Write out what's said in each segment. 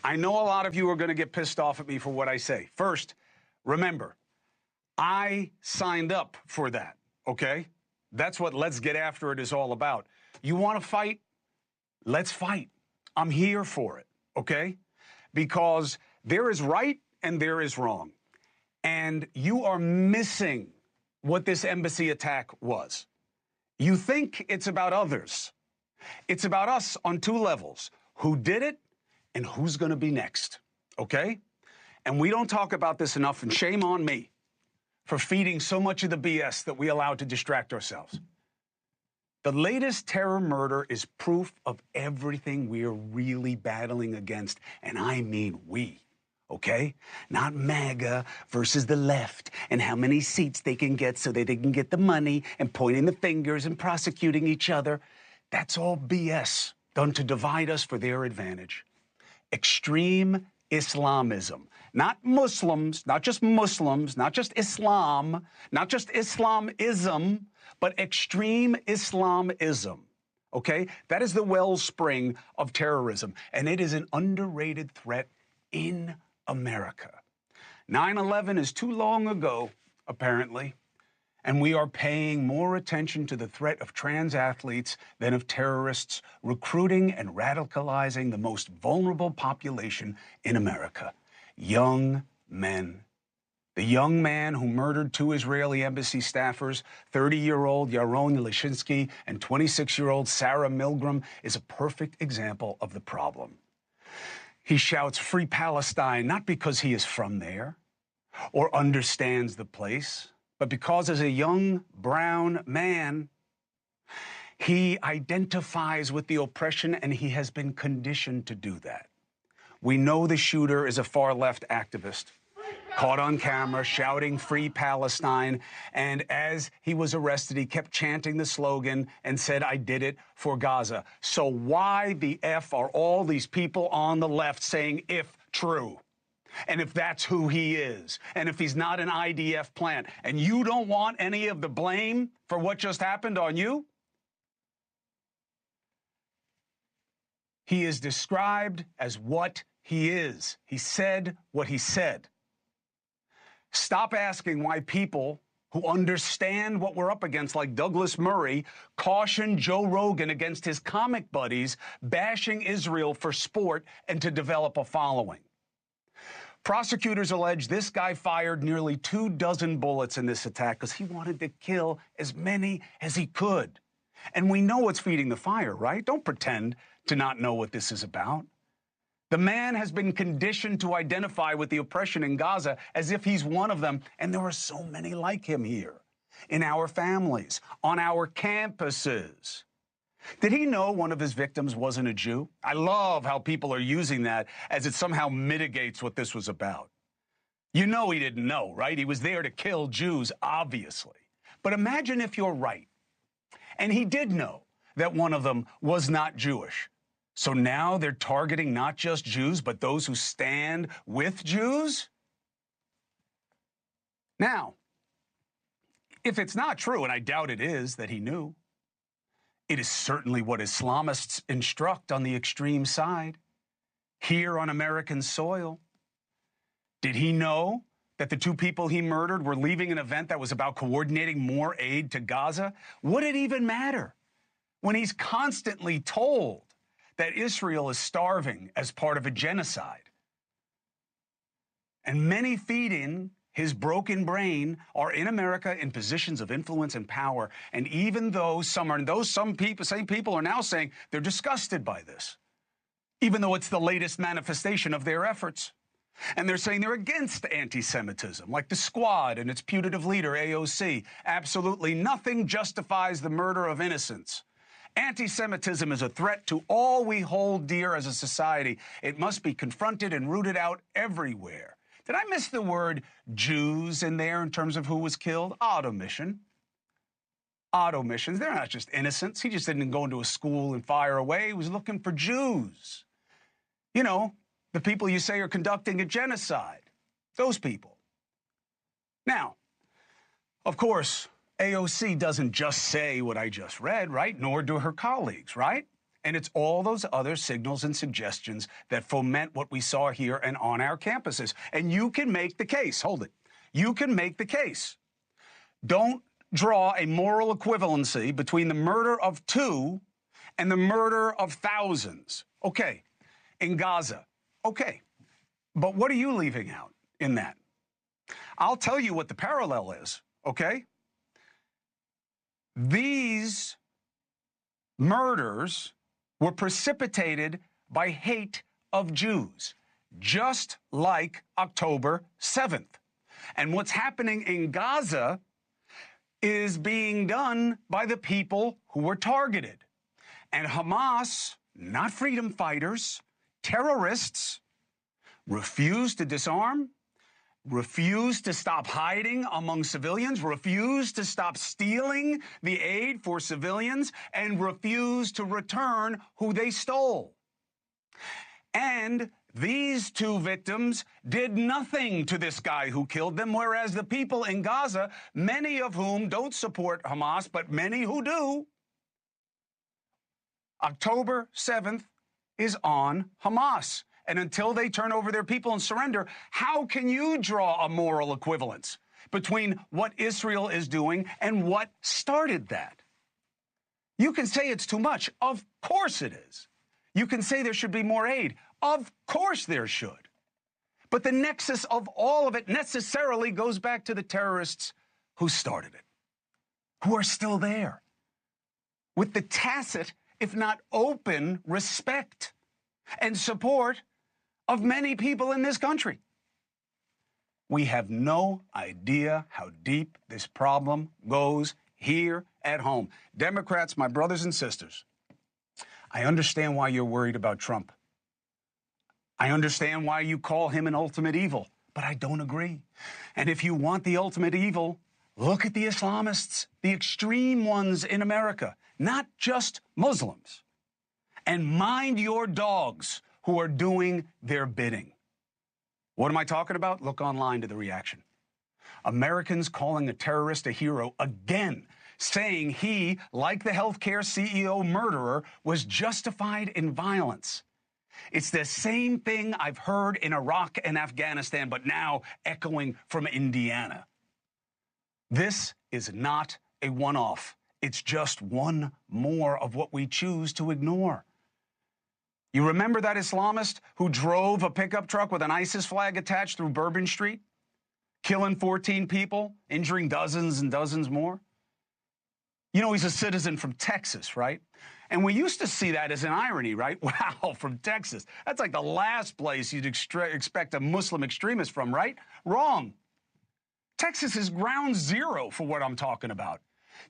I know a lot of you are going to get pissed off at me for what I say. First, remember, I signed up for that, okay? That's what Let's Get After It is all about. You want to fight? Let's fight. I'm here for it, okay? Because there is right and there is wrong. And you are missing what this embassy attack was. You think it's about others. It's about us on two levels. Who did it and who's going to be next, okay? And we don't talk about this enough, and shame on me for feeding so much of the BS that we allow to distract ourselves. The latest terror murder is proof of everything we're really battling against, and I mean we. Okay? Not MAGA versus the left and how many seats they can get so that they can get the money and pointing the fingers and prosecuting each other. That's all BS done to divide us for their advantage. Extreme Islamism. Not Muslims, not just Islam, not just Islamism, but extreme Islamism. Okay? That is the wellspring of terrorism, and it is an underrated threat in America. 9/11 is too long ago, apparently, and we are paying more attention to the threat of trans athletes than of terrorists recruiting and radicalizing the most vulnerable population in America, young men. The young man who murdered two Israeli embassy staffers, 30-year-old Yaron Lischinsky and 26-year-old Sarah Milgrim, is a perfect example of the problem. He shouts, "Free Palestine," not because he is from there or understands the place, but because as a young brown man, he identifies with the oppression and he has been conditioned to do that. We know the shooter is a far-left activist, caught on camera shouting "Free Palestine," and as he was arrested, he kept chanting the slogan and said, "I did it for Gaza." So why the F are all these people on the left saying "if true"? And if that's who he is, and if he's not an IDF plant, and you don't want any of the blame for what just happened on you? He is described as what he is. He said what he said. Stop asking why people who understand what we're up against, like Douglas Murray, caution Joe Rogan against his comic buddies bashing Israel for sport and to develop a following. Prosecutors allege this guy fired nearly 24 bullets in this attack because he wanted to kill as many as he could. And we know what's feeding the fire, right? Don't pretend to not know what this is about. The man has been conditioned to identify with the oppression in Gaza as if he's one of them, and there are so many like him here, in our families, on our campuses. Did he know one of his victims wasn't a Jew? I love how people are using that as it somehow mitigates what this was about. You know he didn't know, right? He was there to kill Jews, obviously. But imagine if you're right, and he did know that one of them was not Jewish. So now they're targeting not just Jews, but those who stand with Jews? Now, if it's not true, and I doubt it is, that he knew, it is certainly what Islamists instruct on the extreme side, here on American soil. Did he know that the two people he murdered were leaving an event that was about coordinating more aid to Gaza? Would it even matter when he's constantly told that Israel is starving as part of a genocide? And many feeding his broken brain are in America in positions of influence and power. And even though same people are now saying they're disgusted by this, even though it's the latest manifestation of their efforts. And they're saying they're against anti-Semitism, like the Squad and its putative leader, AOC. Absolutely nothing justifies the murder of innocents. Anti-Semitism is a threat to all we hold dear as a society. It must be confronted and rooted out everywhere. Did I miss the word Jews in there in terms of who was killed? Odd omission. Odd omissions. They're not just innocents. He just didn't go into a school and fire away. He was looking for Jews. You know, the people you say are conducting a genocide. Those people. Now, of course, AOC doesn't just say what I just read, right? Nor do her colleagues, right? And it's all those other signals and suggestions that foment what we saw here and on our campuses. And you can make the case, hold it, you can make the case. Don't draw a moral equivalency between the murder of 2 and the murder of thousands. Okay, in Gaza, okay. But what are you leaving out in that? I'll tell you what the parallel is, okay? These murders were precipitated by hate of Jews, just like October 7th. And what's happening in Gaza is being done by the people who were targeted. And Hamas, not freedom fighters, terrorists, refused to disarm, refused to stop hiding among civilians, refused to stop stealing the aid for civilians, and refused to return who they stole. And these 2 victims did nothing to this guy who killed them, whereas the people in Gaza, many of whom don't support Hamas, but many who do, October 7th is on Hamas. And until they turn over their people and surrender, how can you draw a moral equivalence between what Israel is doing and what started that? You can say it's too much. Of course it is. You can say there should be more aid. Of course there should. But the nexus of all of it necessarily goes back to the terrorists who started it, who are still there, with the tacit, if not open, respect and support of many people in this country. We have no idea how deep this problem goes here at home. Democrats, my brothers and sisters, I understand why you're worried about Trump. I understand why you call him an ultimate evil, but I don't agree. And if you want the ultimate evil, look at the Islamists, the extreme ones in America, not just Muslims. And mind your dogs who are doing their bidding. What am I talking about? Look online to the reaction. Americans calling a terrorist a hero again, saying he, like the healthcare CEO murderer, was justified in violence. It's the same thing I've heard in Iraq and Afghanistan, but now echoing from Indiana. This is not a one-off. It's just one more of what we choose to ignore. You remember that Islamist who drove a pickup truck with an ISIS flag attached through Bourbon Street, killing 14 people, injuring dozens and dozens more? You know, he's a citizen from Texas, right? And we used to see that as an irony, right? Wow, from Texas. That's like the last place you'd expect a Muslim extremist from, right? Wrong. Texas is ground zero for what I'm talking about.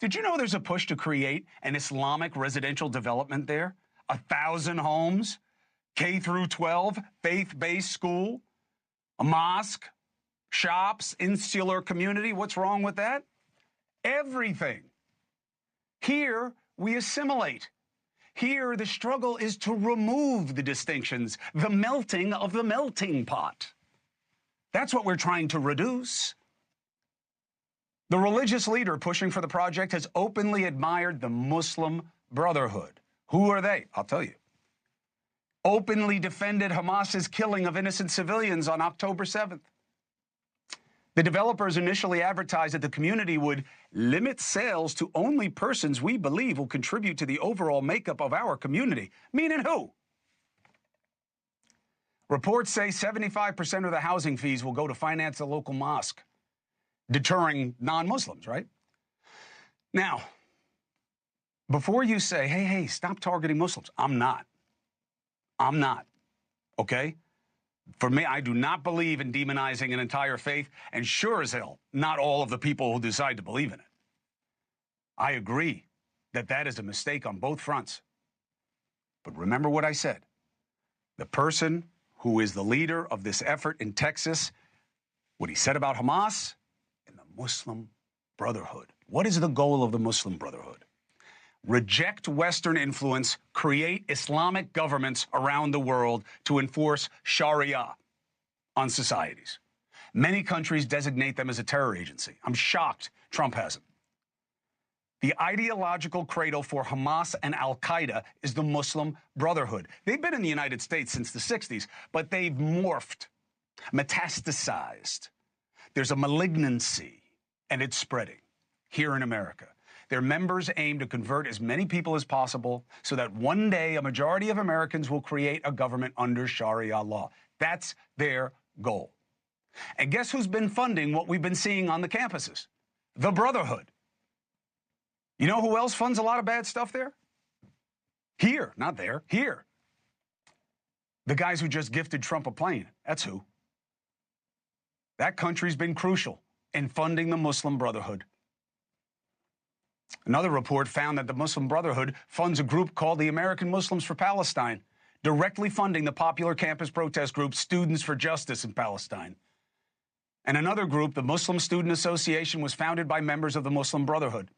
Did you know there's a push to create an Islamic residential development there? 1,000 homes, K through 12, faith-based school, a mosque, shops, insular community. What's wrong with that? Everything. Here, we assimilate. Here, the struggle is to remove the distinctions, the melting of the melting pot. That's what we're trying to reduce. The religious leader pushing for the project has openly admired the Muslim Brotherhood. Who are they? I'll tell you. Openly defended Hamas's killing of innocent civilians on October 7th. The developers initially advertised that the community would limit sales to only persons we believe will contribute to the overall makeup of our community. Meaning who? Reports say 75% of the housing fees will go to finance the local mosque, deterring non-Muslims, right? Now, before you say, hey, stop targeting Muslims, I'm not, okay? For me, I do not believe in demonizing an entire faith, and sure as hell, not all of the people who decide to believe in it. I agree that that is a mistake on both fronts. But remember what I said. The person who is the leader of this effort in Texas, what he said about Hamas and the Muslim Brotherhood. What is the goal of the Muslim Brotherhood? Reject Western influence, create Islamic governments around the world to enforce Sharia on societies. Many countries designate them as a terror agency. I'm shocked Trump hasn't. The ideological cradle for Hamas and al-Qaeda is the Muslim Brotherhood. They've been in the United States since the 60s, but they've morphed, metastasized. There's a malignancy, and it's spreading here in America. Their members aim to convert as many people as possible so that one day a majority of Americans will create a government under Sharia law. That's their goal. And guess who's been funding what we've been seeing on the campuses? The Brotherhood. You know who else funds a lot of bad stuff there? Here, not there, here. The guys who just gifted Trump a plane, that's who. That country's been crucial in funding the Muslim Brotherhood. Another report found that the Muslim Brotherhood funds a group called the American Muslims for Palestine, directly funding the popular campus protest group Students for Justice in Palestine. And another group, the Muslim Student Association, was founded by members of the Muslim Brotherhood.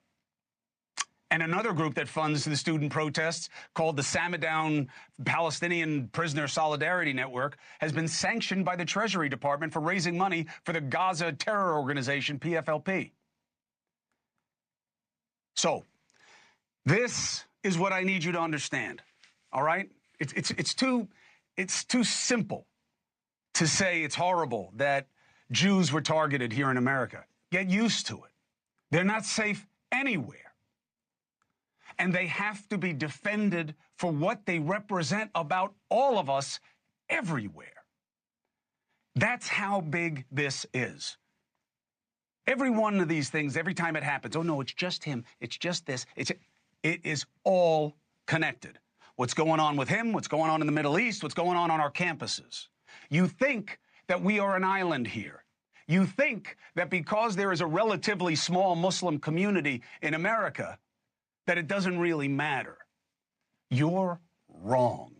And another group that funds the student protests, called the Samadown Palestinian Prisoner Solidarity Network, has been sanctioned by the Treasury Department for raising money for the Gaza terror organization, PFLP. So, this is what I need you to understand, all right? It's too simple to say it's horrible that Jews were targeted here in America. Get used to it. They're not safe anywhere. And they have to be defended for what they represent about all of us everywhere. That's how big this is. Every one of these things, every time it happens, oh no, it's just him, it's just this, it is all connected. What's going on with him, what's going on in the Middle East, what's going on our campuses. You think that we are an island here. You think that because there is a relatively small Muslim community in America, that it doesn't really matter. You're wrong.